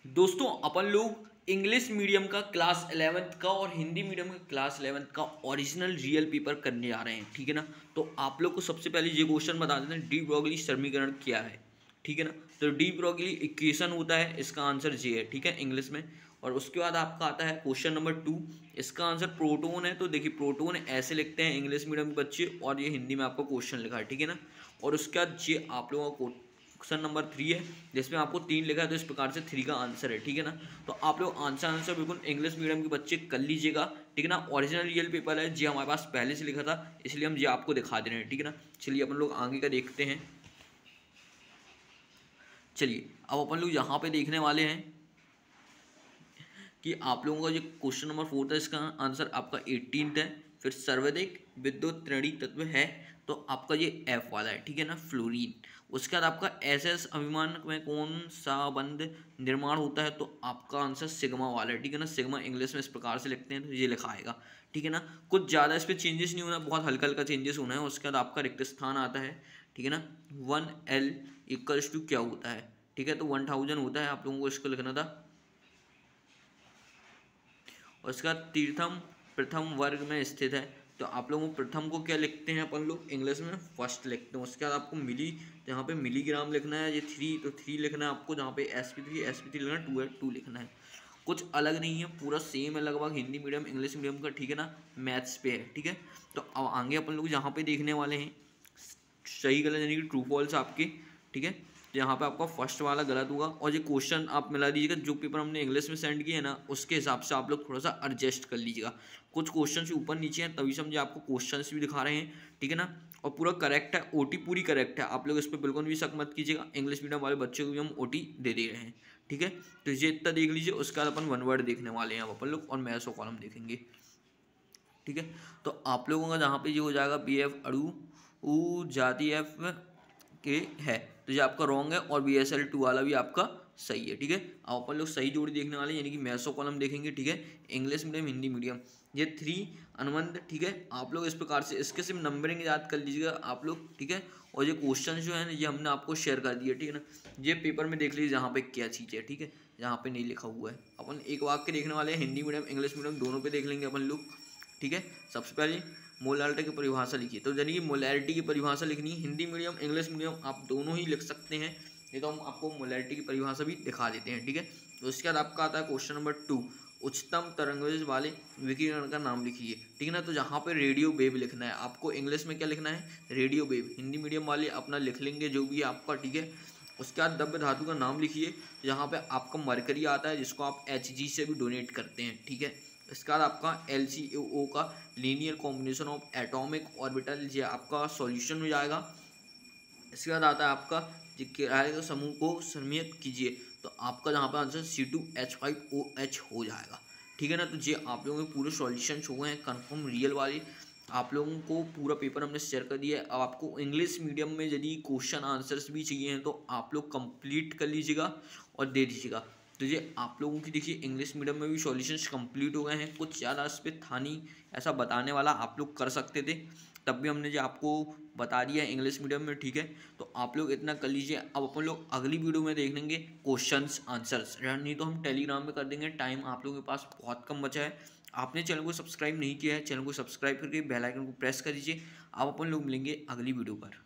दोस्तों अपन लोग English medium का क्लास 11th का और हिंदी मीडियम का क्लास 11th का ओरिजिनल रियल पेपर करने आ रहे हैं, ठीक है ना। तो आप लोग को सबसे पहले ये क्वेश्चन बता देते हैं, डी ब्रोगली समीकरण क्या है, ठीक है ना। तो डी ब्रोगली इक्वेशन होता है, इसका आंसर जे है, ठीक है, इंग्लिश में। और उसके बाद आपका आता है क्वेश्चन नंबर 2, इसका आंसर प्रोटोन है। तो देखिए प्रोटोन ऐसे लिखते हैं इंग्लिश मीडियम के बच्चे, और ये हिंदी में आपको क्वेश्चन लिखा है, ठीक है ना। और उसके बाद ये आप लोगों का क्वेश्चन नंबर 3 है, जिसमें आपको 3 लिखा है, तो इस प्रकार से 3 का आंसर है, ठीक है ना। तो आप लोग आंसर बिल्कुल इंग्लिश मीडियम के बच्चे कर लीजिएगा, ठीक है ना। ओरिजिनल रियल पेपर है जी, हमारे पास पहले से लिखा था, इसलिए हम जी आपको दिखा दे रहे हैं, ठीक है ना। चलिए अपन लोग आगे का देखते हैं। चलिए अब अपन लोग यहाँ पे देखने वाले हैं कि आप लोगों का जो क्वेश्चन नंबर 4 था, इसका आंसर आपका 18 है। फिर सर्वाधिक विद्युत त्रणीय तत्व है, तो आपका ये एफ वाला है, ठीक है ना, फ्लोरीन। उसके बाद आपका एस एस अभिमान में कौन सा बंध निर्माण होता है, तो आपका आंसर सिग्मा वाला है, ठीक है ना। सिग्मा इंग्लिश में इस प्रकार से लिखते हैं, तो ये लिखा आएगा, ठीक है ना। कुछ ज़्यादा इस पर चेंजेस नहीं होना, बहुत हल्का हल्का चेंजेस होना है। उसके बाद आपका रिक्त स्थान आता है, ठीक है ना। 1L इक्वल्स टू क्या होता है, ठीक है, तो 1000 होता है, आप लोगों को इसको लिखना था। और इसका तीर्थम प्रथम वर्ग में स्थित है, तो आप लोगों को प्रथम को क्या लिखते हैं अपन लोग इंग्लिश में, फर्स्ट लिखते हैं। उसके बाद आपको मिली, जहाँ पे मिलीग्राम लिखना है, ये 3, तो 3 लिखना है आपको। जहाँ पे sp3 लिखना है, 2 है, 2 लिखना है। कुछ अलग नहीं है, पूरा सेम है लगभग हिंदी मीडियम इंग्लिश मीडियम का, ठीक है ना। मैथ्स पे है, ठीक है। तो अब आगे अपन लोग जहाँ पे देखने वाले हैं सही गलत यानी कि ट्रू फॉल्स आपके, ठीक है। तो यहाँ पे आपका फर्स्ट वाला गलत होगा, और ये क्वेश्चन आप मिला दीजिएगा, जो पेपर हमने इंग्लिश में सेंड किया है ना, उसके हिसाब से आप लोग थोड़ा सा एडजस्ट कर लीजिएगा। कुछ क्वेश्चन ऊपर नीचे हैं, तभी समझे आपको क्वेश्चन भी दिखा रहे हैं, ठीक है ना। और पूरा करेक्ट है, ओटी पूरी करेक्ट है, आप लोग इस पर बिल्कुल भी शक मत कीजिएगा। इंग्लिश मीडियम वाले बच्चों को भी हम ओटी दे रहे हैं, ठीक है। तो ये इतना देख लीजिए। उसके बाद अपन वन वर्ड देखने वाले हैं अब अपन लोग, और मैथ्स और कॉलम देखेंगे, ठीक है। तो आप लोगों का जहाँ पे ये हो जाएगा बी एफ अड़ू ऊ जाति एफ के है, तो ये आपका रॉन्ग है। और BSL2 वाला भी आपका सही है, ठीक है। अब अपन लोग सही जोड़ी देखने वाले हैं, यानी कि मैथ्स कॉलम देखेंगे, ठीक है। इंग्लिश मीडियम हिंदी मीडियम, ये 3 अनुबंध, ठीक है। आप लोग इस प्रकार से इसके सिर्फ नंबरिंग याद कर लीजिएगा आप लोग, ठीक है। और ये क्वेश्चन जो है ना, ये हमने आपको शेयर कर दिया, ठीक है ना। ये पेपर में देख लीजिए जहाँ पे क्या चीज़ है, ठीक है, जहाँ पे नहीं लिखा हुआ है। अपन एक वाक्य देखने वाले हैं, हिंदी मीडियम इंग्लिश मीडियम दोनों पे देख लेंगे अपन लोग, ठीक है। सबसे पहले मोलारिटी की परिभाषा लिखिए, तो यानी कि मोलारिटी की परिभाषा लिखनी है। हिंदी मीडियम इंग्लिश मीडियम आप दोनों ही लिख सकते हैं, ये तो हम आपको मोलारिटी की परिभाषा भी दिखा देते हैं, ठीक है। तो उसके बाद आपका आता है क्वेश्चन नंबर 2, उच्चतम तरंगवेज वाले विकिरण का नाम लिखिए, ठीक है ना। तो जहाँ पे रेडियो वेव लिखना है आपको, इंग्लिश में क्या लिखना है, रेडियो वेव। हिंदी मीडियम वाले अपना लिख लेंगे जो भी आपका, ठीक है। उसके बाद द्रव्य धातु का नाम लिखिए, जहाँ पे आपका मरकरी आता है, जिसको आप HG से भी डोनेट करते हैं, ठीक है। इसके बाद आपका LCO का linear combination of atomic orbital, ये आपका सॉल्यूशन हो जाएगा। इसके बाद आता है आपका किराए के समूह को सम्मिलित कीजिए, तो आपका जहाँ पर आंसर C2H5OH हो जाएगा, ठीक है ना। तो ये आप लोगों के पूरे सॉल्यूशन हो गए हैं कन्फर्म रियल वाले। आप लोगों को पूरा पेपर हमने शेयर कर दिया है। अब आपको इंग्लिश मीडियम में यदि क्वेश्चन आंसर्स भी चाहिए हैं, तो आप लोग कंप्लीट कर लीजिएगा और दे दीजिएगा। तो ये आप लोगों की देखिए इंग्लिश मीडियम में भी सॉल्यूशंस कंप्लीट हो गए हैं। कुछ ज़्यादा इस पर था नहीं ऐसा बताने वाला, आप लोग कर सकते थे, तब भी हमने जो आपको बता दिया है इंग्लिश मीडियम में, ठीक है। तो आप लोग इतना कर लीजिए। अब अपन लोग अगली वीडियो में देख लेंगे क्वेश्चंस आंसर्स, नहीं तो हम टेलीग्राम में कर देंगे। टाइम आप लोगों के पास बहुत कम बचा है। आपने चैनल को सब्सक्राइब नहीं किया है, चैनल को सब्सक्राइब करके बेल आइकन को प्रेस कर दीजिए। अब अपन लोग मिलेंगे अगली वीडियो पर।